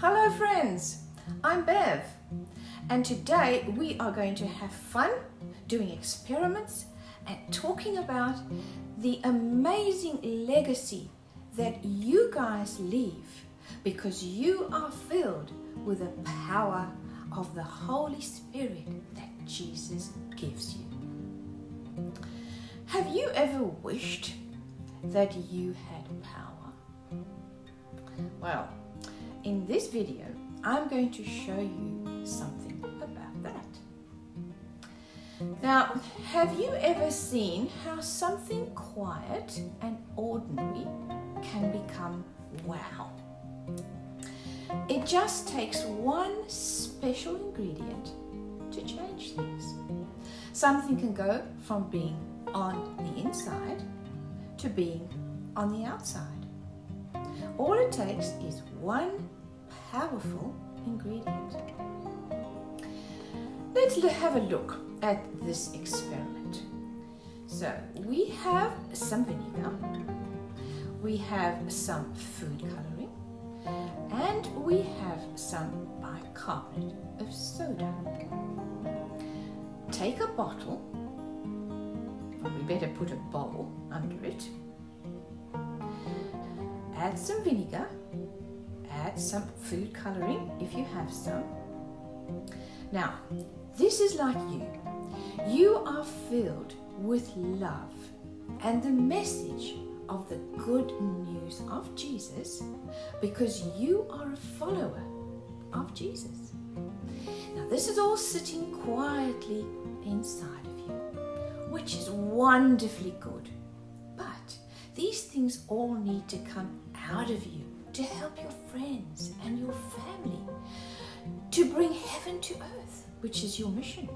Hello friends, I'm Bev, and today we are going to have fun doing experiments and talking about the amazing legacy that you guys leave because you are filled with the power of the Holy Spirit that Jesus gives you. Have you ever wished that you had power? Well, in this video, I'm going to show you something about that. Now, have you ever seen how something quiet and ordinary can become wow? It just takes one special ingredient to change things. Something can go from being on the inside to being on the outside. All it takes is one powerful ingredient. Let's have a look at this experiment. So we have some vinegar, we have some food coloring, and we have some bicarbonate of soda. Take a bottle, or we better put a bowl under it. Add some vinegar, add some food coloring if you have some. Now, this is like you. You are filled with love and the message of the good news of Jesus because you are a follower of Jesus. Now, this is all sitting quietly inside of you, which is wonderfully good. But these things all need to come out of you to help your friends and your family to bring heaven to earth, which is your mission.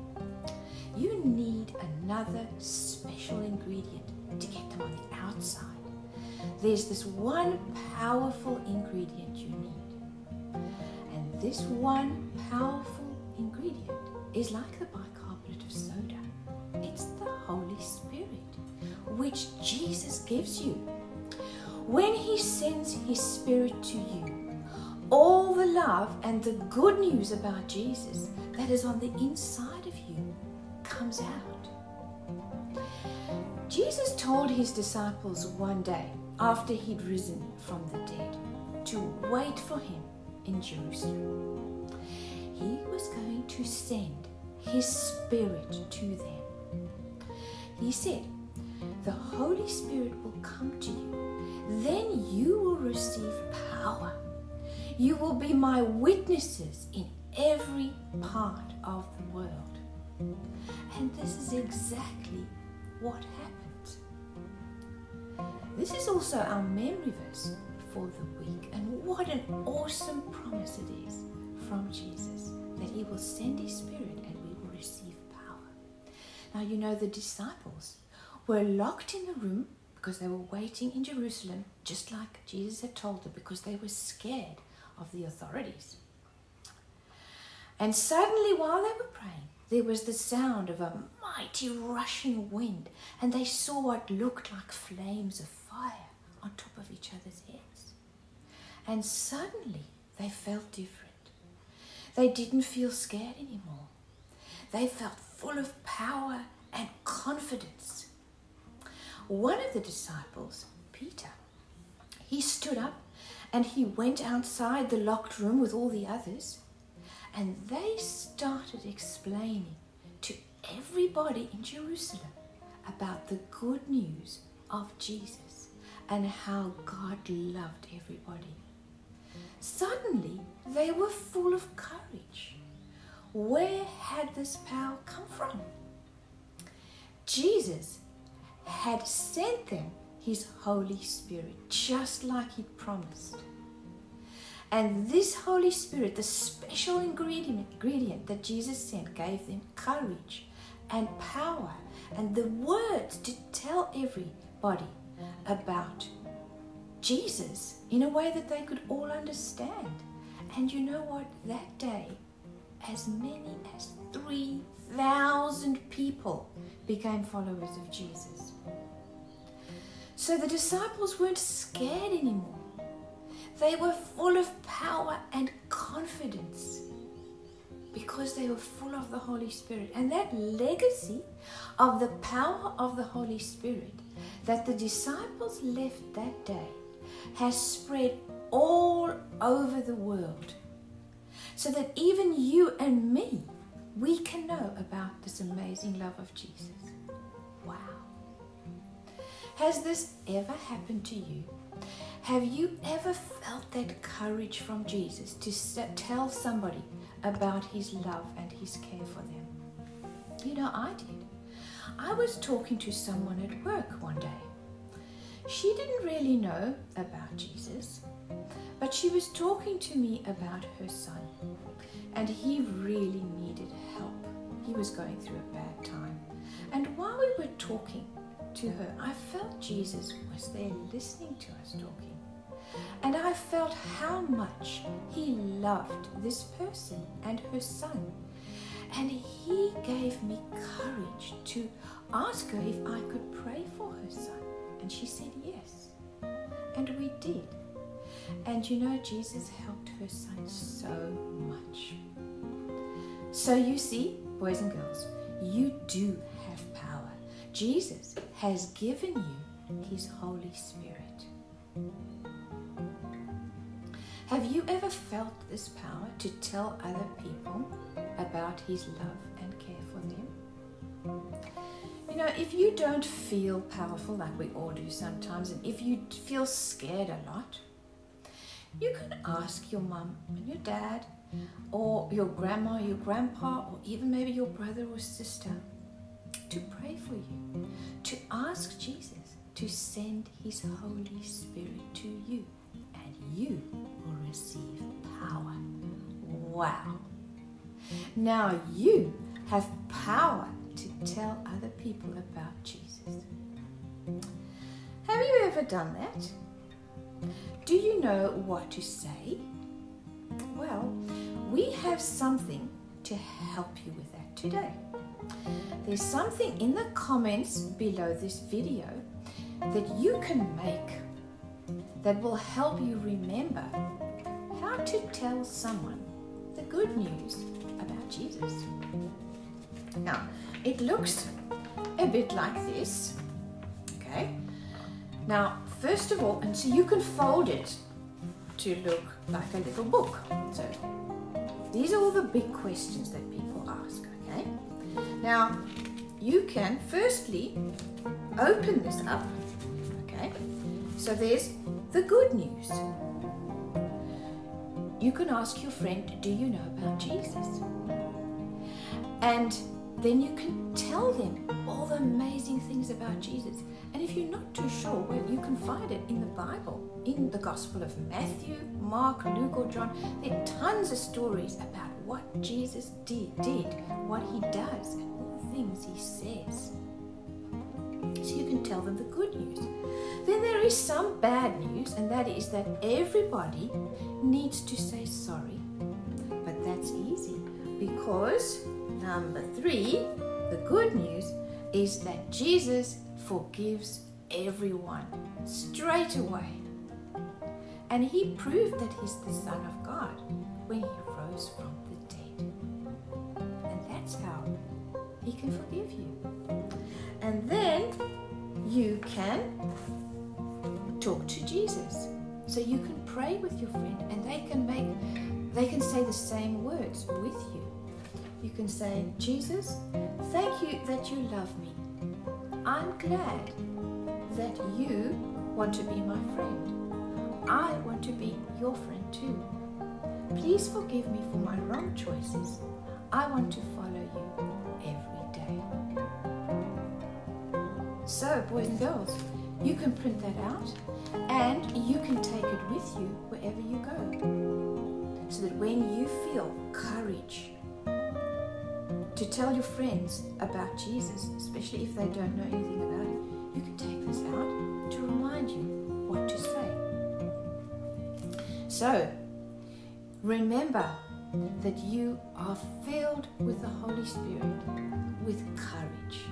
You need another special ingredient to get them on the outside. There's this one powerful ingredient you need. And this one powerful ingredient is like the bicarbonate of soda. It's the Holy Spirit, which Jesus gives you. When He sends His Spirit to you, all the love and the good news about Jesus that is on the inside of you comes out. Jesus told His disciples one day, after He'd risen from the dead, to wait for Him in Jerusalem. He was going to send His Spirit to them. He said, the Holy Spirit will come to you. Then you will receive power. You will be my witnesses in every part of the world. And this is exactly what happened. This is also our memory verse for the week. And what an awesome promise it is from Jesus that He will send His Spirit and we will receive power. Now, you know, the disciples were locked in the room because they were waiting in Jerusalem, just like Jesus had told them, because they were scared of the authorities. And suddenly, while they were praying, there was the sound of a mighty rushing wind, and they saw what looked like flames of fire on top of each other's heads. And suddenly, they felt different. They didn't feel scared anymore. They felt full of power and confidence. One of the disciples, Peter, he stood up and he went outside the locked room with all the others, and they started explaining to everybody in Jerusalem about the good news of Jesus and how God loved everybody. Suddenly, they were full of courage. Where had this power come from? Jesus had sent them His Holy Spirit, just like He'd promised. And this Holy Spirit, the special ingredient that Jesus sent, gave them courage and power and the words to tell everybody about Jesus in a way that they could all understand. And you know what? That day, as many as 3,000 people became followers of Jesus. So the disciples weren't scared anymore. They were full of power and confidence because they were full of the Holy Spirit. And that legacy of the power of the Holy Spirit that the disciples left that day has spread all over the world, so that even you and me, we can know about this amazing love of Jesus. Wow. Has this ever happened to you? Have you ever felt that courage from Jesus to tell somebody about his love and his care for them? You know, I did. I was talking to someone at work one day. She didn't really know about Jesus, but she was talking to me about her son, and he really needed help. He was going through a bad time. And while we were talking to her, I felt Jesus was there listening to us talking. And I felt how much he loved this person and her son. And he gave me courage to ask her if I could pray for her son. And she said yes. And we did. And you know, Jesus helped her son so much. So you see, boys and girls, you do have power. Jesus has given you his Holy Spirit. Have you ever felt this power to tell other people about his love and care for them? You know, if you don't feel powerful like we all do sometimes, and if you feel scared a lot, you can ask your mum and your dad, or your grandma, your grandpa, or even maybe your brother or sister to pray for you, to ask Jesus to send his Holy Spirit to you, and you will receive power. Wow! Now you have power to tell other people about Jesus. Have you ever done that? Do you know what to say? Well, we have something to help you with that today. There's something in the comments below this video that you can make that will help you remember how to tell someone the good news about Jesus. Now, it looks a bit like this, okay? Now, first of all, and so you can fold it to look like a little book. So, these are all the big questions that people ask, okay? Now, you can firstly open this up, okay? So there's the good news. You can ask your friend, do you know about Jesus? And then you can tell them all the amazing things about Jesus. And if you're not too sure, well, you can find it in the Bible, in the Gospel of Matthew, Mark, Luke, or John. There are tons of stories about what Jesus did, what he does, and all the things he says. So you can tell them the good news. Then there is some bad news, and that is that everybody needs to say sorry. But that's easy, because number 3, the good news is that Jesus forgives everyone straight away. And he proved that he's the Son of God when he rose from the dead. And that's how he can forgive you. And then you can talk to Jesus. So you can pray with your friend, and they can say the same words with you. You can say, Jesus, thank you that you love me. I'm glad that you want to be my friend. I want to be your friend too. Please forgive me for my wrong choices. I want to follow you every day. So, boys and girls, you can print that out and you can take it with you wherever you go. So that when you feel courage to tell your friends about Jesus, especially if they don't know anything about it, you can take this out to remind you what to say. So, remember that you are filled with the Holy Spirit with courage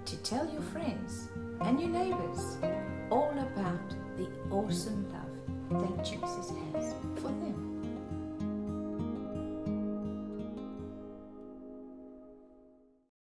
to tell your friends and your neighbors all about the awesome love that Jesus has for them.